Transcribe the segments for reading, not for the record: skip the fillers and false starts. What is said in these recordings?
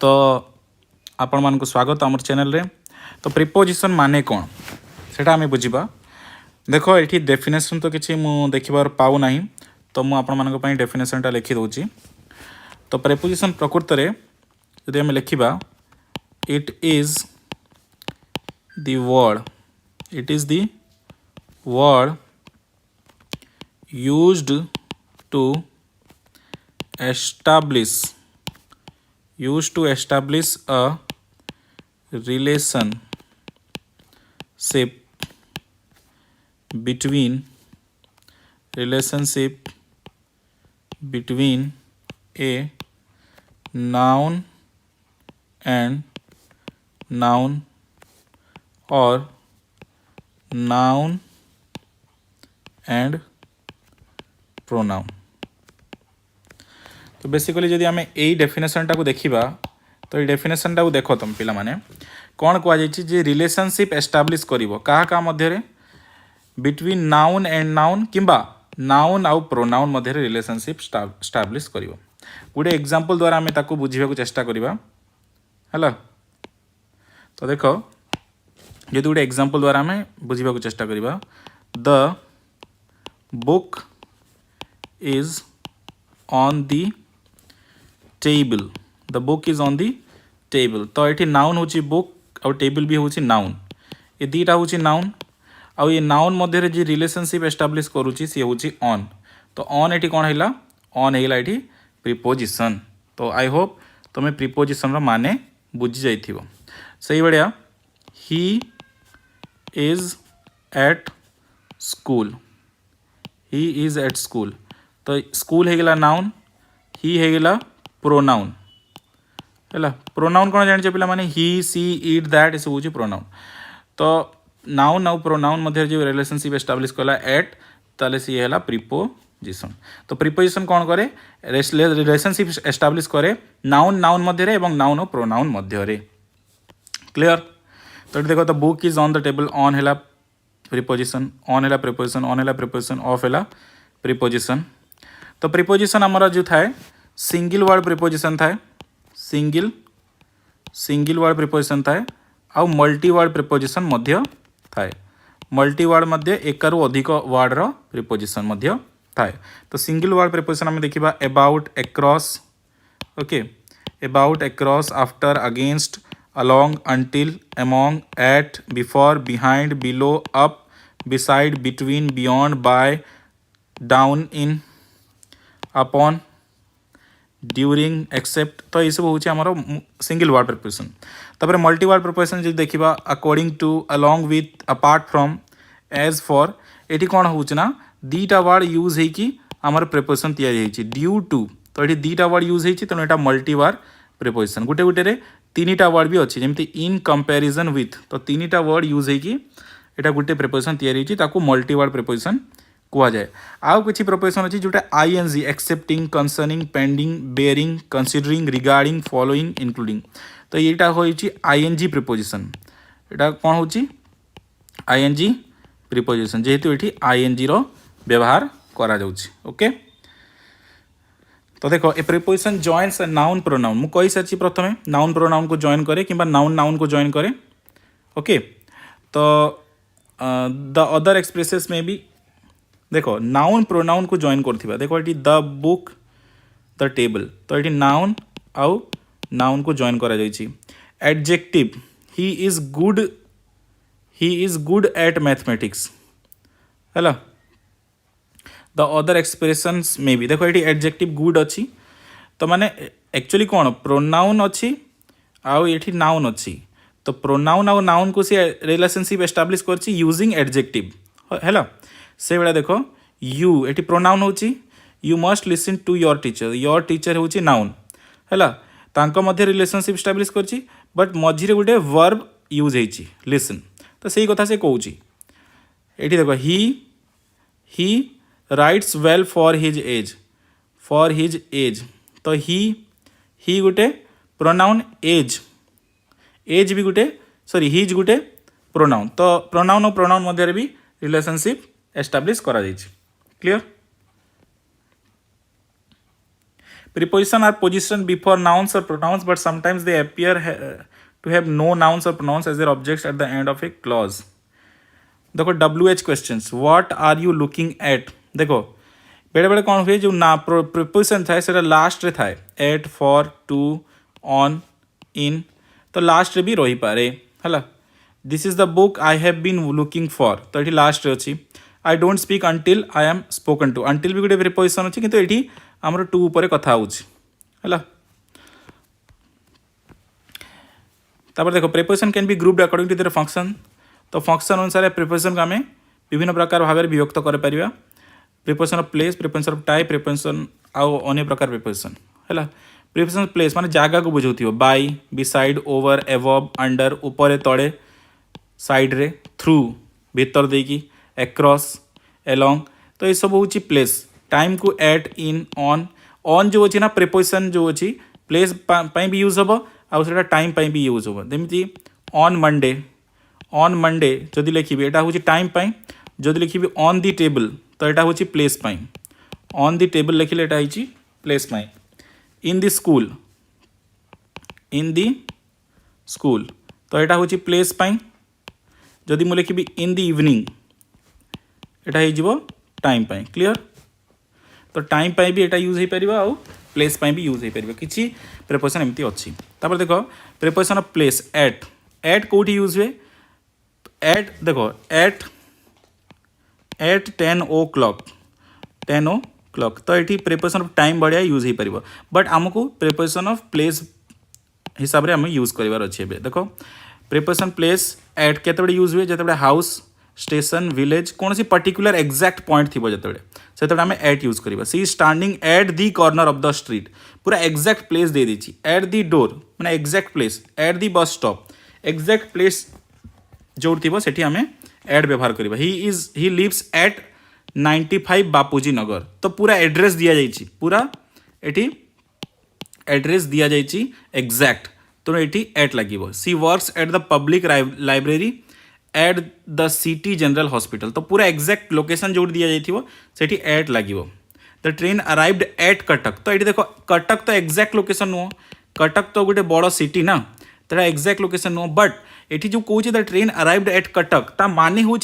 तो आपण मानक स्वागत आम चैनल रे। तो प्रिपोजिशन माने कौन सेटा आम बुझा। देख ये डेफिनेशन तो किसी मुझे देखबार पाऊ ना, तो मुझे डेफिनेशनटा लिखिदे। तो प्रिपोजिशन प्रकृत में यदि आम लिखा it is the word used to establish a relationship between a noun and noun or noun and pronoun। तो बेसिकली जदि आम यही डेफिनेशन टाक देखा तो ये डेफिनेशन टाक देख तुम पिला माने कौन कहुई रिलेशनशिप एस्टाब्लिश क्या मध्य बिटवीन नाउन एंड नाउन किंबा नाउन आउ प्रोनाउन मध्य रिलेशनशिप एस्टाब्लिश कर गोटे एग्जांपल द्वारा आम ताकू बुझा चेष्टा करवा है। तो देख यदि गोटे एग्जांपल द्वारा आम बुझा चेष्टा करवा the book is on the table. The book is on the table. तो ये नाउन हूँ बुक आउ टेबल भी हूँ नाउन, ये दुईटा हूँ नाउन आउ ये नाउन मध्य जी रिलेशनशिप एस्टाब्लिश करुच्ची सी हूँ ऑन। तो ऑन ये कौन है ऑन है ये प्रिपोजिशन। तो आई होप तुम्हें प्रिपोजिशन माने बुझी जाइथिबो। सही बढ़िया he is at school. He is at school. तो स्कूल है नाउन, ही है प्रोनाउन है। प्रोनाउन कौन जाने पिला माने ही सी इट दैट ये सब हूँ प्रोनाउन। तो नाउन आउ प्रोनाउन मध्य जो रिलेशनशिप एस्टाब्लिश कला एट ताले सी है प्रिपोजिशन। तो प्रिपोजिशन कौन करे रिलेशनशिप एस्टाब्लिश करे नाउन नाउन मध्य एवं नाउन और प्रोनाउन मध्य। क्लियर। तो देखो तो book is on the table on है प्रिपोजिशन, ऑन है प्रिपोजिशन, ऑन है प्रिपोजिशन, ऑफ है प्रिपोजिशन। तो प्रिपोजिशन आमर जो थाए सिंगल वर्ड प्रिपोजिशन थाए, सिंगल वर्ड प्रिपोजिशन थाए आउ मल्टी वर्ड प्रिपोजिशन मध्य थाए। मल्टी वर्ड मध्य एक रु अधिक वर्ड रो प्रिपोजिशन मध्य थाए। तो सिंगल वर्ड प्रिपोजिशन आम देखा about, across, okay, about, across, after, against, along, until, among, at, before, behind, below, up, beside, between, beyond, by, down, in, upon, during, except। तो ये सब हूँ आमर सिंगल वर्ड प्रिपोजिशन। तापर मल्टी वर्ड प्रिपोजिशन जो देखा according to, along with, apart from, as for, ये कौन हूँ ना दीटा वर्ड यूज होगी आमर प्रिपोजिशन तैयारी ड्यू टू। तो ये दीटा वर्ड यूज होती तेणु यहाँ मल्टी वर्ड प्रिपोजिशन। गोटे गोटे तीनटा वर्ड भी अच्छी जमी इन कंपैरिजन विथ। तो तीनटा वर्ड यूज होगी यहाँ गोटे प्रिपोजिशन तैयारी ताकू मल्टी वर्ड प्रिपोजिशन कहुए। आउ किसी प्रिपोजिशन अच्छी जोटा ING excepting, concerning, pending, bearing, considering, regarding, following, including. तो यहाँ हूँ आईएनजी प्रिपोजिशन। यहाँ कौन हूँ आईएनजी प्रिपोजिशन जेहेतु ये आईएनजी रो व्यवहार करा जाउछि। ओके। तो देखो ए प्रिपोजिशन जॉइन्स नाउन प्रोनाउन। मु कही सारी प्रथमे नाउन प्रोनाउन को जॉइन करे कि नाउन नाउन को जॉइन करे। ओके। तो द अदर एक्सप्रेसेस में भी देखो नाउन प्रोनाउन को जॉइन करथिबा। देखो ये द बुक, द टेबल। तो ये नाउन आउ नाउन को जॉइन करा जाइछि। Adjective he is good at mathematics है। द अदर एक्सप्रेशंस में भी देखो ये एडजेक्टिव गुड अच्छी। तो माने एक्चुअली कौन प्रोनाउन अच्छी आउ ये नाउन अच्छी। तो प्रोनाउन आउ नाउन को सी रिलेशनशिप एस्टाब्लिश करछि यूजिंग एडजेक्टिव है। से भाया देखो यू ये प्रोनाउन हूँ you must listen to your teacher. Your teacher हूँ नाउन है तांको मध्य रिलेशनशिप एस्टाब्लिश करछि बट मझिरे गोटे वर्ब यूज होइछि लिसन। तो सही कथा से कहूँ ये देखो ही rights well for his age. तो ही गोटे प्रोनाउन, एज भी गोटे सॉरी हिज गोटे प्रोनाउन। तो प्रोनाउन और प्रोनाउन मध्य भी रिलेशनशिप एस्टाब्लिश करा जाइछि। Clear. Preposition are position before nouns or pronouns, but sometimes they appear to have no nouns or pronouns as their objects at the end of a clause. देखो WH questions what are you looking at देखो बेले बेले कौन हुए जो ना preposition थाए से लास्ट रे थाए at for to on in तो लास्ट रे भी रही पारे हला this is the book I have been looking for तो ये लास्ट रे अच्छी I don't speak until I am spoken to until भी गोटे प्रिपोजिशन अच्छी किंतु ये आमर टू ऊपर कथा होची हला तापर देखो preposition can be grouped according to their function तो फंक्शन अनुसार प्रिपोजिशन को आम विभिन्न प्रकार भाव में विभक्त कर preposition of place preposition of type preposition आउ अन्य प्रकार प्रिपोजिशन है प्रिपोजिशन ऑफ प्लेस माने जगह को बुझाउथिबो by beside over above under ऊपर तले साइड रे थ्रू भीतर देकी एक्रॉस एलोंग तो ये सब होची प्लेस टाइम को एट इन ऑन जो अच्छी ना प्रिपोजिशन जो अच्छी प्लेस भी यूज हम आउ से टाइम भी यूज हम जमी ऑन मंडे जदि लिखी एटा हूँ टाइम पाई जदि लिखी ऑन दी टेबल तो यहाँ हूँ प्लेस पाई ऑन दी टेबल लिखिले एटा होची प्लेस पाई इन दी स्कूल तो यहाँ हूँ प्लेस पाई जदि मुझे लिखी इन दी इवनिंग एटा हो टाइम पाई क्लियर तो टाइम पाई भी एटा यूज हो पार आउ प्लेस पाई भी यूज हो पार किसी प्रिपोजिशन एमती अच्छी तापर देखो प्रिपोजिशन ऑफ प्लेस एट कौटी यूज हुए एट देखो एट 10 o'clock तो ये प्रिपोजिशन ऑफ टाइम बढ़िया यूज हो पार बट आमको प्रिपोजिशन ऑफ प्लेस हिसाब से आम यूज करार अच्छे देखो प्रिपोजिशन प्लेस एट केते यूज हुए जो हाउस स्टेशन विलेज कौन सी पर्टिकुलर एक्जाक्ट पॉइंट थी जो आम एट यूज करवा she standing at the corner of the street पूरा एक्जाक्ट प्लेस दे दी एट दी डोर मैंने exact place at the bus stop exact place जो थी सेठी आम एड व्यवहार करवा ही लिव्स एट 95 बापूजी नगर तो पूरा एड्रेस दिया जाइए पूरा एटी एड्रेस दिया जाइए एक्जाक्ट तो ये एट लगे she works at the public library at the city general hospital तो पूरा एक्जाक्ट लोकेशन जो दिया जाइए सेठी एट लगे the train arrived at Cuttack तो ये देखो कटक तो एक्जाक्ट लोकेशन नुह कटक तो गोटे बड़ सिटी ना तो एक्जाक्ट लोकेशन नुह बट ये जो कौन the train arrived at Cuttack ता माने हूँ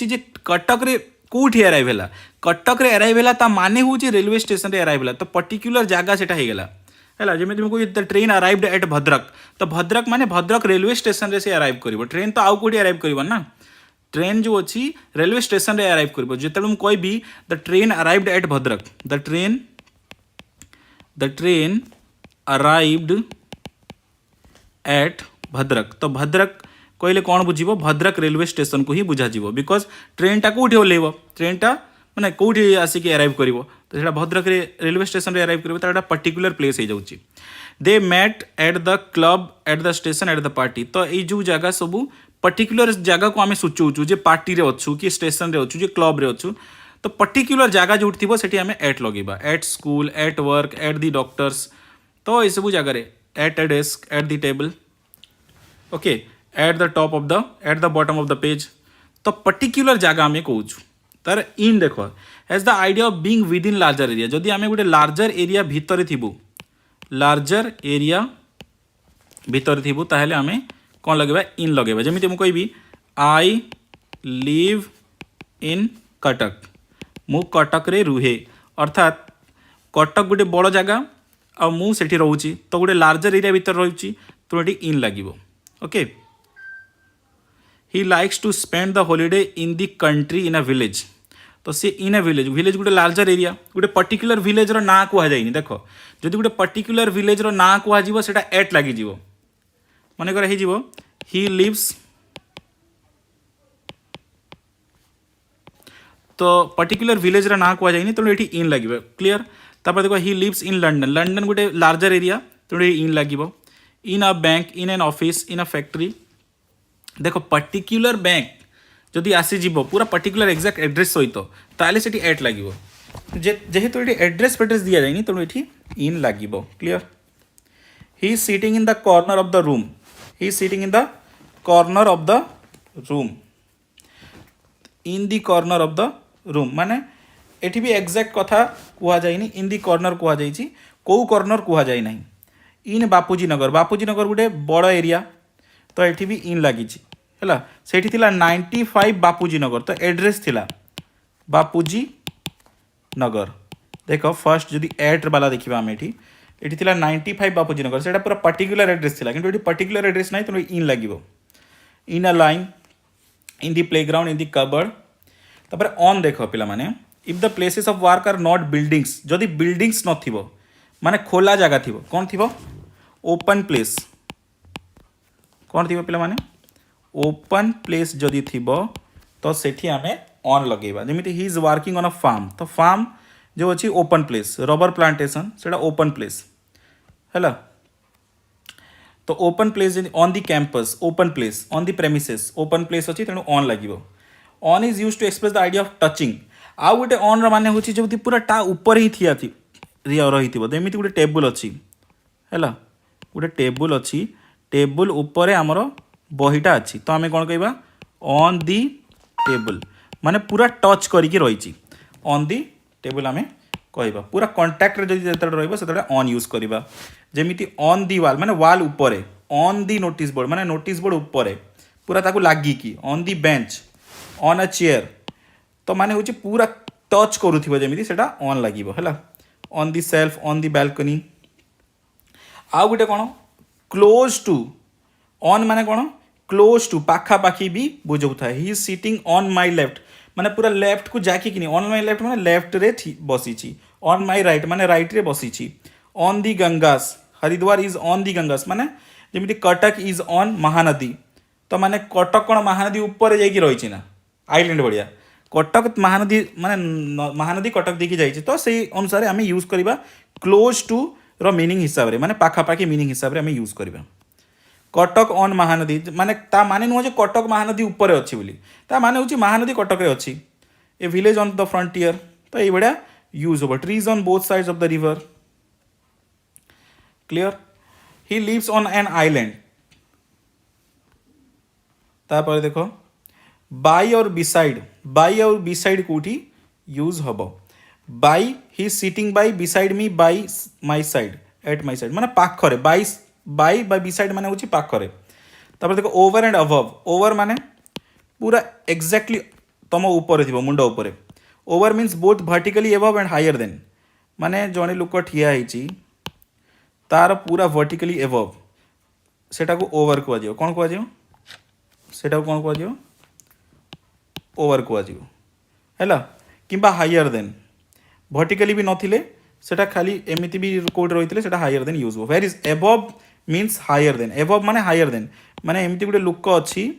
कटक रे कौटी अराइव है कटक रे अराइव है ता माने हूँ रेलवे स्टेशन रे अराइव है तो पर्टिकुलर जगह से है जमी तुम कह the train arrived eight Bhadrak तो भद्रक माने भद्रक रेलवे स्टेशन रे से अराइव कर ट्रेन तो आउ कौटी अराइव कर ना ट्रेन जो अच्छी रेलवे स्टेशन रे अराइव कर जो मुझे कहबी the train arrived eight Bhadrak the train arrived eight Bhadrak तो भद्रक कहले कौन बुझे भद्रक रेलवे स्टेशन को ही बुझा बिकज ट्रेन टा कौटी ओल्लेब ट्रेन टा मैंने कौटी आसिक अराइव कर तो यहाँ भद्रक रेलवे स्टेशन रे अराइव कर तो पर्टिकुलर प्लेस हो जाऊँगी they met at the club at the station at the party तो ये जो जगह सब पर्टिकुलर जगह को आम सूचौचु जे पार्टी रे अच्छु कि स्टेशन रे अच्छु जे क्लब रे अच्छु तो पर्टिकुलर जगह जो थी सेठी आम एट लगेगा at school at work at the doctors तो ये सब जगह at a desk at the table okay at the top of the at the bottom of the page तो पर्टिकुलर जगह आम कहूँ तार इन देख has the idea of being with in larger area जदि आम गोटे लार्जर एरिया भितर थी लार्जर एरिया भितर थी ताहले आम कौन लगेगा इन लगेगा जमी मुझे कहबी आई लिव इन कटक मु कटक रे रुहे अर्थात कटक गोटे बड़ जगह आ मु सेठी रहूची तो गोटे लार्जर एरिया भितर रही तो ये इन लगे okay he likes to spend the holiday in the country in a village तो सी इन अ विलेज विलेज गोटे लार्जर एरिया गोटे पर्टिकुलर विलेज रो ना कहुई देख जदि गोटे पर्टिकुलर विलेज रो ना कहुआ से एट लगी मन कर ही लिव्स तो पर्टिकुलर विलेज रो ना कहुई तो ये इन लगे क्लीयर तापर देखो he lives in London London गोटे लार्जर एरिया तो ये इन लगे in a bank in an office in a factory देखो पर्टिकुलर बैंक जदि आसीज पूरा पर्टिकुलर एक्जाक्ट एड्रेस सहित ताले से एट लगे जेहेतु ये एड्रेस फेड्रेस दि जाए तेणु ये इन लगे clear he sitting in the corner of the room he sitting in the corner of the room in the corner of the room माने एठी भी एक्जाक्ट कथा कहुआ इन दी कॉर्नर कहुई कौ कर्नर कह जाए ना इन बापूजी नगर गोटे बड़ एरिया तो ये भी इन लगी है से 95 बापूजी नगर तो एड्रेस थिला बापूजी नगर देख फर्स्ट जदि एट वाला देखा आम ये 95 बापूजी नगर से पूरा पर्टिकुलर एड्रेस थिला किंतु पर्टिकुलर एड्रेस ना तो इन लगे in a line in the playground in the cupboard तापर ऑन देख पिला माने if the places of work are not buildings जदि बिल्डिंग्स नथिबो माने खोला जगह थिबो कौन थिबो ओपन प्लेस कौन थिबो पिला माने ओपन प्लेस जदि थिबो तो सेठी आमे ऑन लगेबा जेमिति he is working on a farm तो फार्म जो अछि ओपन प्लेस रबर प्लांटेशन सेटा ओपन प्लेस हैला तो open place on the campus open place on the premises open place अच्छी तेणु ऑन लगे on is use to express the idea of touching आउ गोटे ऑन रे हूँ जो पूरा टा ऊपर ही थिया थी रही एमती गोटे टेबुल अच्छी है गोटे टेबुल अच्छी टेबुल उपर आमर बहीटा अच्छी तो आम कौन कहवा ऑन दी टेबुल माने पूरा टच करके रही ऑन दी टेबुल आम कहवा पूरा कंटाक्ट रे जो रही ऑन यूज करवा जेमिति ऑन दी वाल माने वाल उपरे ऑन दी नोटिस बोर्ड माने नोटिस बोर्ड उपरे पूरा ताकू लागिकी on the bench on a chair तो माने होची पूरा टच करूथिबो जेमिति सेटा ऑन लागिबो हैला on the shelf on the balcony आ गुटे कोन क्लोज टू ऑन माने कोन क्लोज टू पाखा पाखी भी बुझौथा he is sitting on my left माने पूरा लेफ्ट को जाकी किनी ऑन माय लेफ्ट माने लेफ्ट रे बसीची ऑन माय राइट माने राइट रे बसीची on the Ganges Haridwar is on the Ganges माने जमिति कटक इज ऑन महानदी तो माने कटक कौन महानदी ऊपर जाइए रही ना आइलैंड बढ़िया कटक महानदी माने महानदी कटक देखी जाइए तो से अनुसार आम यूज करवा क्लोज टू रो मीनिंग हिसाब रे माने पाखापाखी मीनिंग हिसाब रे आम यूज करवा कटक ऑन महानदी माने ता माने नुह कटक महानदी ऊपर अच्छी बोली ता माने होची महानदी कटक रे अच्छी a village on the frontier तो ये बढ़िया यूज हो trees on both sides of the river clear he lives on an island तापर देखो बाई और बिसाइड कोठी यूज हबो by he sitting by beside me by my side at my side माने पाखरे बाई बाय बिसाइड माने होची पाखरे तापर देखो ओवर एंड अबव ओवर माने पूरा एग्जैक्टली तम ऊपर थिबो मुंड ऊपर over means both vertically above and higher than माने जणे लोक ठिया हिची तार पूरा वर्टिकली एबव सेटा को ओवर को आजियो कौन को आजियो सेटा को कौन को आजियो ओवर को आजियो हैला किंबा हायर देन वर्टिकली भी नथिले सेटा खाली एमिति भी कोड रहितले सेटा हायर देन यूज हो where is above means higher than above माने हायर देन माने एमिति गुटे लुक अछि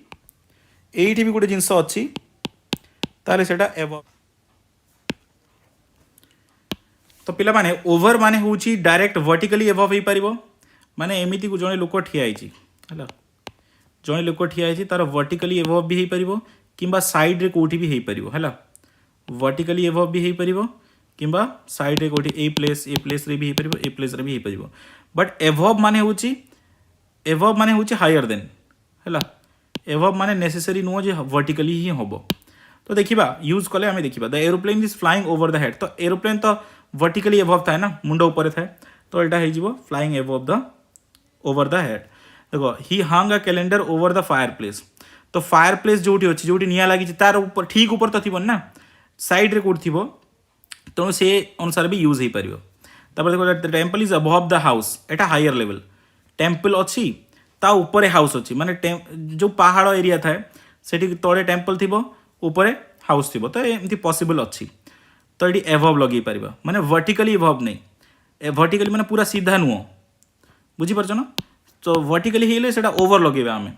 एइठी भी गुटे जिंस अछि ताले सेटा एबव तो पिला माने ओवर माने होची डायरेक्ट वर्टिकली एबव ही परिबो माने एमिति को जणे लोक ठिया आइची हैला जणे लोक ठिया आइची तार वर्टिकली एबव भी ही परिबो किंबा साइड रे कोठी भी ही परिबो हैला वर्टिकली एबव भी ही परिबो किंबा साइड रे कोठी ए प्लेस रे भी ही परिबो ए प्लेस रे भी ही परिबो बट एबव माने होची हायर देन हैला एबव माने नेसेसरी नो जे वर्टिकली ही होबो तो देखिबा यूज कले हमें देखिबा the aeroplane is flying over the head तो एरोप्लेन तो वर्टिकली एबव थाए ना मुंड ऊपर थाए तो एटा हे जीवो flying above the over the head देखो he hung a calendar over the fireplace तो फायर प्लेस जोटी अच्छी जोटी निया लगी तार ऊपर ठीक ऊपर तो थी ना साइड रे कोड थी तो से अनुसार भी यूज हो पार तापर देखो the temple is above the house Etah higher level temple अच्छी ता ऊपर हाउस अच्छी माने जो पहाड़ एरिया थाए सेठी तले टेम्पल थी ऊपर हाउस थी तो एमती पॉसिबल अच्छी तो ये एबव लगे पार माने वर्टिकली एबव नहीं वर्टिकली माने पूरा सीधा नुह बुझीपार ना तो वर्टिकली हेले सेटा ओवर लगे आम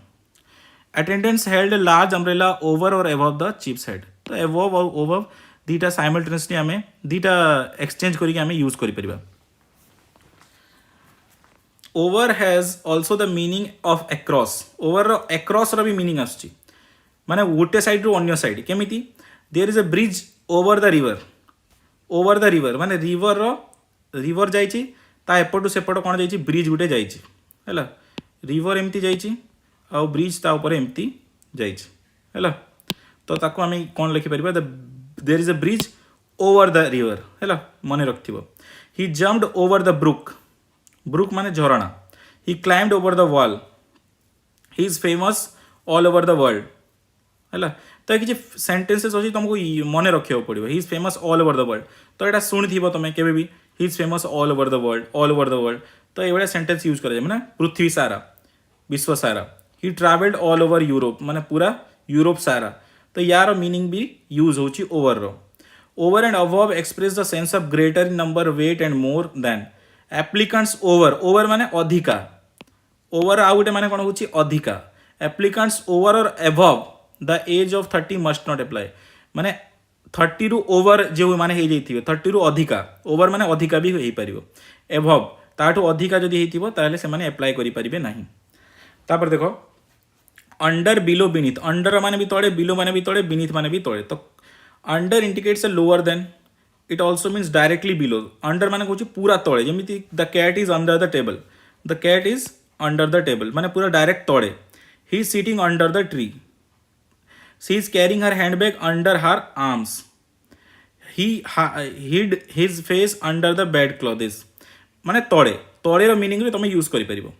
attendants held large umbrella over और एबव द चिप्स हेड तो एबव और ओवर दीटा साइमल्टेनियसली आम दीटा एक्सचेंज करके आम यूज कर over has also the meaning of across over across भी मीनिंग आसुची माने गोटे साइड रू अन्य साइड केमिति there is a bridge over the river माने रिवर जाइची ता एपटू सेपट कौन जाइची ब्रिज गुटे जाइची हैला रिवर एमती जाइची आ ब्रिज ता ऊपर एमती जाइची हैला तो ताको आम कौन लिखि परिबा there is a bridge over the river हैला मने रखथिबो he jumped over the brook, brook ମାନେ ଝରଣା। He climbed over the wall, he is famous all over the world. ହେଲା, ତ କିଛି ସେଣ୍ଟେନ୍सेस ଅଛି तुमको ମନେ ରଖିବାକୁ ପଡ଼ିବ। He is famous all over the world, ତ ଏଇଟା ଶୁଣିଥିବ ତମେ କେବେ ବି, he is famous all over the world, all over the world. ତ ଏଇଭଳିଆ ସେଣ୍ଟେନ୍ସ ୟୁଜ୍ କରାଯାଏ, ମାନେ ପୃଥିବୀ ସାରା, ବିଶ୍ୱ ସାରା। ହି ଟ୍ରାଭେଲ୍ଡ ଅଲ୍ ଓଭର ୟୁରୋପ, ମାନେ ପୁରା ୟୁରୋପ ସାରା। ତ ୟାର ମିନିଂ ବି ୟୁଜ୍ ହେଉଛି ଓଭରର। Over and above express the sense of greater in number weight and more than applicants over, over माने अधिका, ओवर आउ गोटे माने कौन होची अधिका। एप्लिकेंट्स ओवर और above the age of 30 must not apply, माने 30 रु ओवर जो माने हो जाइथिबे, 30 रु अधिका, ओवर माने अधिका भी हो पारिबो, एबव ताठू अधिका जदि हेतिबो ताले से माने अप्लाई करि परिबे नाही। तापर देखो अंडर बिलो बीनीथ, अंडर माने भी तळे, बिलो माने भी तळे, बीनीथ माने भी तळे। तो under indicates a lower than, it also means directly below. Under माने कहूँ पूरा तळे, जमीती the cat is under the table, the cat is under the table माने पूरा डायरेक्ट तळे। He is sitting under the tree, she is carrying her handbag under her arms, he hid his face under the bed clothes, माने तळे, तळेर meaning रे तुम use करि परिबो।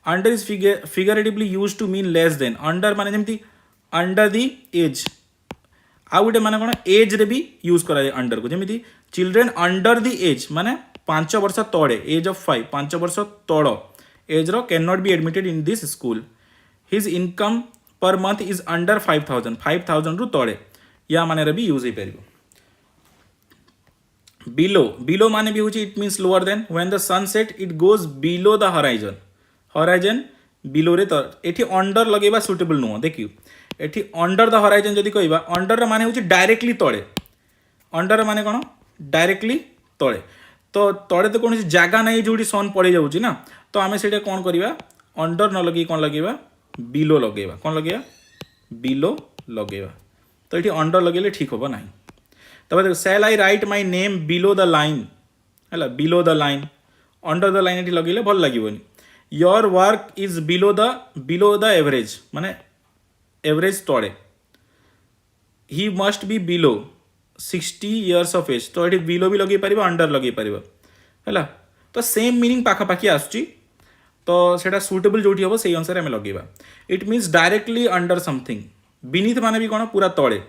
Under is figuratively use to mean less than, under माने जमीती under the age, आउ गोटे माने कौन एज रे भी यूज करा जाए अंडर को, जमीती चिल्ड्रेन अंडर द एज माने 5 वर्ष तळे, एज ऑफ 5, 5 वर्ष तळ एज रो can not be admitted in this school. His income per month is under 5000, 5000 रु तळे, या माने रे भी यूज हो परिबो। बिलो, बिलो माने भी होची it means lower than, when the sun set it goes below the horizon, horizon below रे, तो एठी अंडर लगेबा सुटेबल नुह। देखियो एठी अंडर द हराइजन जदि कहबा, अंडर माने होची डायरेक्टली तळे, अंडर माने कोन डायरेक्टली तळे। तो तळे तो कौन जगह नहीं जोटी सन पड़े जाऊँगी ना, तो आम से कौन करवा अंडर न लगे कौन लगेगा बिलो लगेगा, कौन लगेगा बिलो लगेगा। तो ये अंडर लगे ठीक हम ना। तब सेल I write my name below the line, है below the line, under the line ये लगे भल लगे। Your work is below the average माने एवरेज तले। He must be below 60 years of age, तो ये बिलो भी लगे पार, अंडर लगे पार, है तो सेम मीनिंग पाखापाखि आसुची, तो सेटा सुटेबल जो हम से अनुसार आम लगेगा। It means directly under something, beneath माने भी कौन पूरा तले।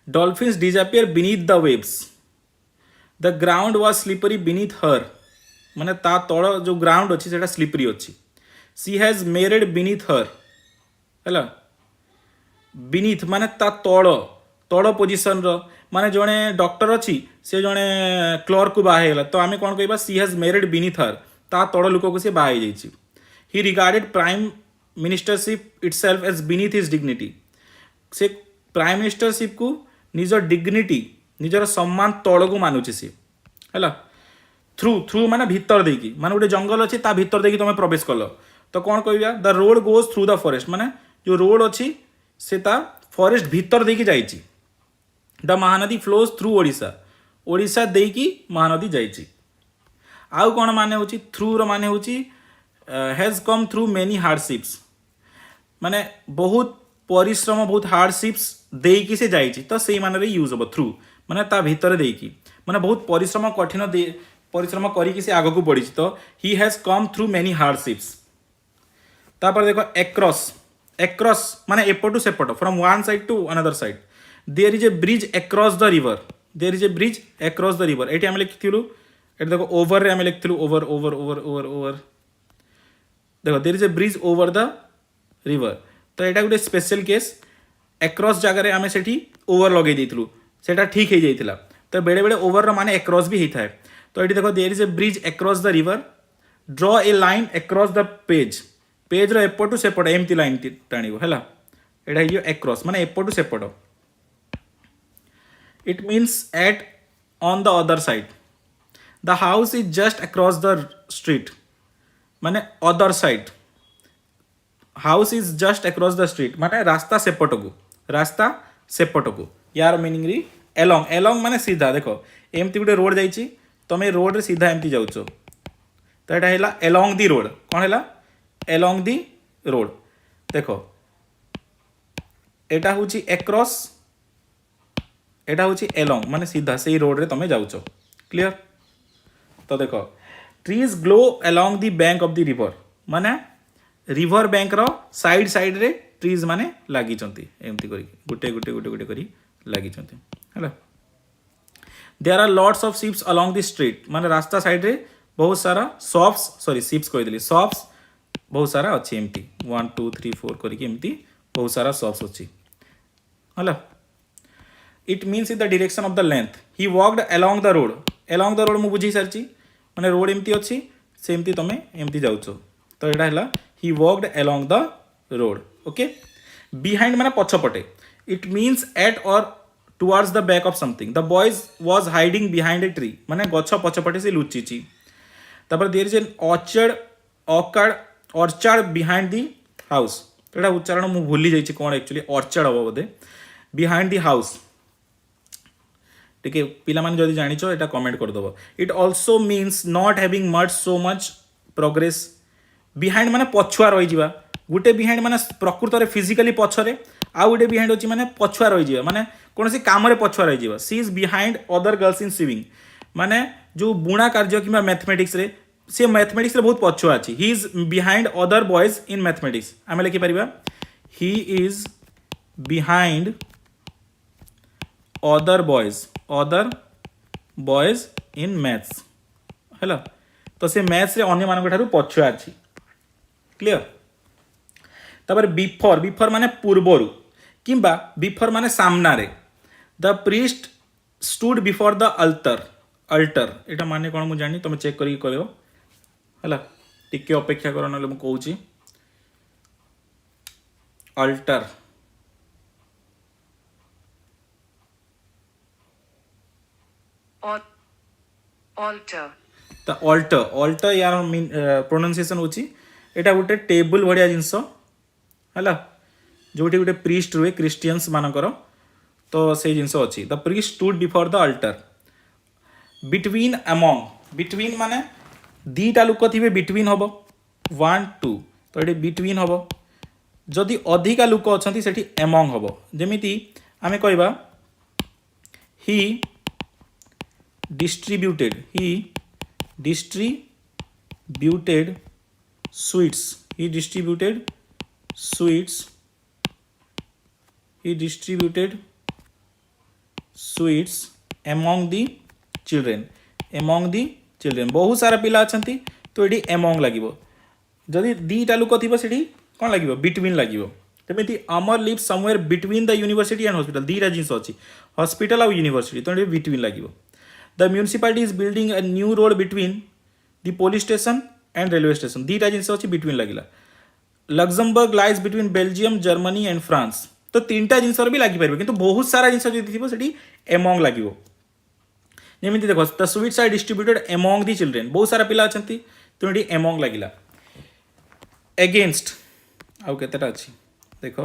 Dolphins disappear beneath the waves, the ground was slippery beneath हर, माने ता तल जो ग्राउंड अच्छी से स्लीपरी अच्छी। सी हैज मेरिड बीनीथ हर, है बीनीथ माने ता तल, तल पोजिशन रो, माने जड़े डॉक्टर अच्छी से जड़े क्लर्क को बाहला, तो आम कौन कह she has married beneath her, ता तल लोक को सी बाहई जाइए। He regarded prime ministership itself as beneath his dignity, से प्राइम मिनिस्टरशिप को निजर डिग्निटी निजर सम्मान तल को मानुचे सी, है थ्रू, थ्रू माने भीतर देकी, माने गोटे जंगल अच्छी ता भीतर देकी तुम प्रवेश कल, तो कौन कह the road goes through the forest, माने जो रोड अच्छी से ता फॉरेस्ट भीतर देकी जाइए। The Mahanadi flows through Odisha, Odisha देकी महानदी जाइए। आउ कौन माने होची थ्रू रो माने होची has come through many hardships, माने बहुत परिश्रम बहुत हार्डशिप्स देकी से जाइए, तो से माने रे यूज हो थ्रू, माने ता भीतर देकी, माने बहुत परिश्रम कठिन परिश्रम करी से आग को बढ़ी, तो he has come through many hardships. तापर देखो एक्रॉस, एक्रॉस माने एपटू सेपट, from one side to another side. There is a bridge across the river, there is a bridge across the river, ये आम लिखिलु, ये देखो ओवर रे आम लिखिलु over over over over over, देखो there is a bridge over the river, तो यहाँ गोटे स्पेशल केस, अक्रॉस जगह आम से ओवर लगे देलु, सेटा ठीक हो जाइए। तो बेले बेले ओवर माने अक्रॉस भी होता है, तो ये देखो there is a bridge across the river, draw a line across the page, page रो एपटू सेपट एमती लाइन टाणिबो, है यहाँ अक्रॉस माने एपटू सेपट। It means at on the other side, the house is just across the street, माने other side, house is just across the street माने रास्ता सेपट को, रास्ता सेपट को, यार मीनिंग री एलोंग, एलोंग माने सीधा। देखो एमती गोटे रोड जाइए, तुम रोड रे सीधा एमती जाऊच, तो यहाँ है एलोंग दी रोड, कौन है एलोंग दी रोड। देखो एटा हूँ एक्रॉस, एटा हूँ एलोंग माने सीधा से रोड रे तुम जाऊच, क्लियर। तो देख trees glow along the bank of the river माने रिवर बैंक रो साइड साइड रे ट्रीज माने लागी एमती करी गुटे गुटे गुटे गुटे करी लागी है। There are lots of ships along the street माने रास्ता साइड रे बहुत सारा शॉप्स सॉरी शिप्स कही शॉप्स बहुत सारा अच्छी एमती 1 2 3 4 करके एमती बहुत सारा शॉप्स अच्छी है। It means in the direction of the length he walked along the road मु बुझी सारी माने रोड एमती अच्छी सेमती तुम एमती जाऊच तो यहाँ है he walked along the road okay. Behind माने पछपटे it means at or towards the back of something the boys was hiding behind a tree माने गछ पछपटे से लुचिची। तापर there is an orchard behind the house एटा उच्चारण मु भूली जाइछि कोन एक्चुअली ऑर्चार्ड हबो बोधे बिहाइंड द हाउस टिके पिला माने जदि जानिछो एटा कमेंट कर दबो। It also means not having much so much progress behind माने पछुआ रहि जिबा गुटे बिहाइंड माने प्रकृत रे फिजिकली पछरे आ गुटे बिहाइंड अछि माने पछुआ रहि जिबा माने कोनसी काम रे पछुआ रहि जिबा। She is behind other girls in swimming माने जो बुणा कार्य किबा मैथमेटिक्स रे से मैथमेटिक्स रे बहुत पछुआ अछि। He is behind other boys in mathematics आमे लिखि परिबा he is behind other boys in maths हैला तो से मैथ्स रे अन्य मानक ठारू पछुआ अछि क्लियर। तापर बिफोर माने पूर्वरु किंबा बिफोर माने सामना रे the priest stood before the alter एटा माने कोन मु जानि तुम चेक करी कहयो हैला टिके अपेक्षा करो नले मु कहूची अल्टर ऑल्टर यार प्रोनाउंसिएशन होची एटा गोटे टेबल भड़िया जिनस है जोटी गोटे प्रीस्ट रुए क्रिश्चियंस मानकर तो से जिनस अच्छी the priest stood before the alter between among between माने दीटा लोक थे बिटवीन हम 1 2 तो ये बिटवीन हम जदि अधिका लोक अच्छा से एमंग हम जमीती आम कहवा he distributed sweets he distributed sweets among the children बहुत सारा पिला अच्छा तो ये among लगे जदि दीटा लोक थी से कौन लगे बिटवीन लगे जमी अमर live somewhere between the university and hospital दीटा जिन अच्छी हॉस्पिटल और यूनिवर्सिटी तो ये बिटवीन लगे the municipality is building a new road between the police station and railway station दीटा जिन अच्छी बिटवीन लगे Luxembourg lies between Belgium Germany and France तो तीनटा जिनस भी लगिपार कि बहुत सारा जिन थी एमंग लगे जमी देख the sweets are distributed among the children बहुत सारा पिला अच्छा तो ये एमंग लगिला एगेन्स्ट आउ केतेटा अच्छी देख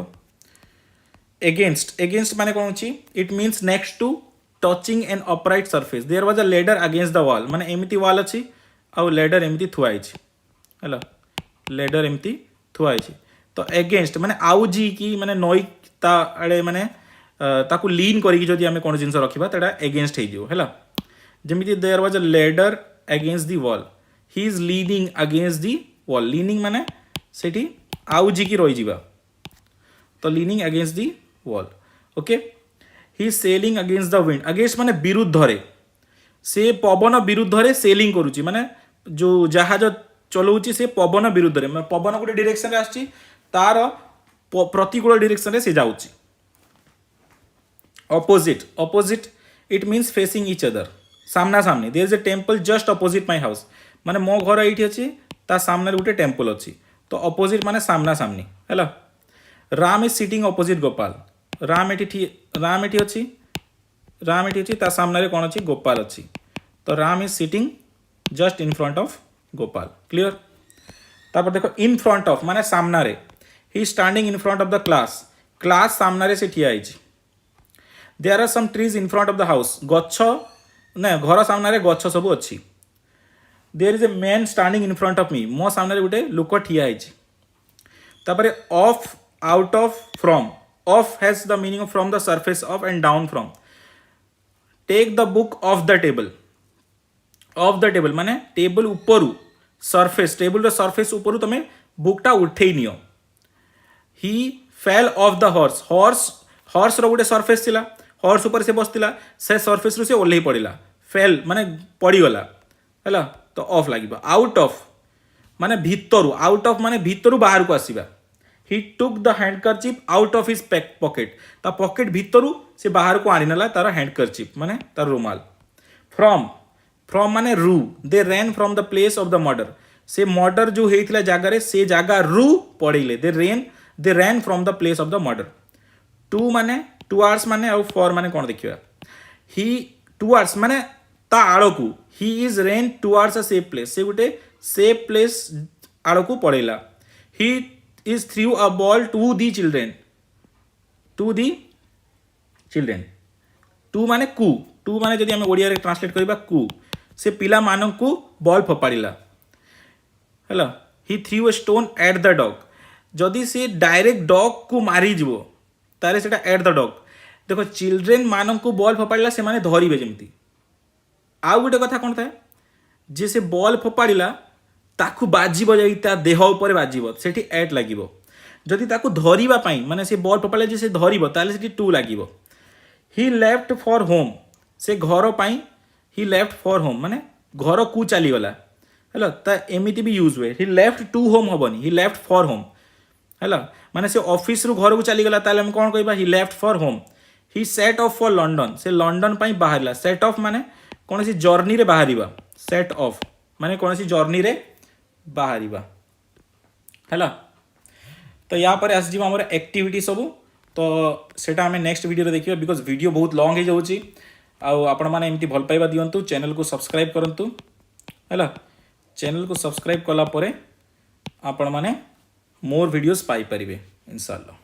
एगेन्स्ट माने कौन अच्छी it means next to touching an upright surface there was a ladder against the wall माने एमती वॉल अच्छी आउ लेडर एमती थुआई है लेडर एमती थुआई तो एगेन्स्ट माने आउ जी की माने नई ता आड़े माने ताकू लीन करिक जदि आमे कोन जिंस रखिबा तडा एगेन्स्ट हे जिवो हैला जेमिति there was a ladder against the wall he is leaning against the wall leaning माने सेठी आउ जी की रही जिबा तो leaning against the wall okay he is sailing against the wind against माने विरुद्ध रे से पवन विरुद्ध रे सेलिंग करूची माने जो जहाज चलाउची से पवन विरुद्ध रे पवन गोटे डायरेक्शन रे आछी तार प्रतिकूल डायरेक्शन रे से जाउची opposite it means facing each other सामना सामने there is a temple just opposite my house माने मो घर एठी अछि ता सामने गोटे टेम्पल अछि तो ऑपोजिट माने सामना सामनी हैला Ram is sitting opposite Gopal Ram एठी अछि ता सामने रे कोन अछि गोपाल अछि तो Ram is sitting just in front of Gopal clear तापर देखो इन फ्रंट ऑफ माने सामना रे he standing in front of the class सामना रे से ठिया आइछि there are some trees in front of the house गच्छ ना घर सामना रे गच्छ सब अछि there is a man standing in front of me मो सामने रे गुटे लोक ठिया आइछि तापर off out of from off has the meaning of from the surface off and down from take the book off the table off the table माने table ऊपर सरफेस टेबल सरफेस ऊपर तुम बुकटा उठे नियो he fell off the horse horse horse रो गोटे surface थिला हॉर्स ऊपर से बसला से सरफेस रू से ओल्हे पड़ा फेल माने पड़ीगला है तो ऑफ लगे आउट ऑफ माने भितरु आउट ऑफ माने भितरु बाहर को आसीबा he took the handkerchief out of his pocket ता पॉकेट भितरु से बाहर को आनी नला तार हैंडकरचिप माने तार रुमाल फ्रॉम फ्रॉम माने रू they ran from the place of the murder से मर्डर जो हेइथिला जागारे से जागा रू पड़िले they ran from the place of the murder to माने टुवार्ड्स माने और फॉर माने कोन देखिबा ही टुवार्ड्स माने ता आड़कू he is ran towards a safe place से गोटे सेफ प्लेस आड़कू पड़ेला he is threw a ball to the children to माने कू टू माने जदि आम ओडिया रे ट्रांसलेट करबा कू से पिला मानकू बॉल फोपाड़िला हैला he threw a stone at the dog जदि से डायरेक्ट डॉग को मारी जीवो तारे सेटा एट द डॉग देखो चिल्ड्रेन मानकू बॉल फोपाड़िला से माने धरिबे जेमती आउ गोटे कथा कौन थाए जे से बॉल फोपाड़िला ताकू बाजिब जाई ता देह ऊपर बाजिब सेठी एट लागिबो जदि ताकू धरिबा पई माने से बॉल फोपाड़िला जे से धरिबो ताले सेठी टू लागिबो ही लेफ्ट फॉर होम से घर पाई ही लेफ्ट फॉर होम माने घर को चली गला हैला ता एमिति भी यूज हुए ही लेफ्ट टू होम हबनी ही लेफ्ट फॉर होम हैला माने से ऑफिस रु घर को चली गला ताले हम कोन कहबा he left for home he set off for London से लंडन पाई बाहरला सेट ऑफ माने कौन सी जर्नी रे बाहरिबा सेट ऑफ माने कौन सी जर्नी रे बाहरिबा हैला तो या पर आस जीव हमर एक्टिविटी सब तो सेटा हमें नेक्स्ट वीडियो रे देखिबा बिकॉज वीडियो बहुत लॉन्ग हे जाउची आ आपण माने एमती भल पाइबा दियंतु चैनल को सब्सक्राइब करंतु हैला चैनल को सब्सक्राइब कला परे आपण माने मोर वीडियोस पाई परिबे इंशाल्लाह।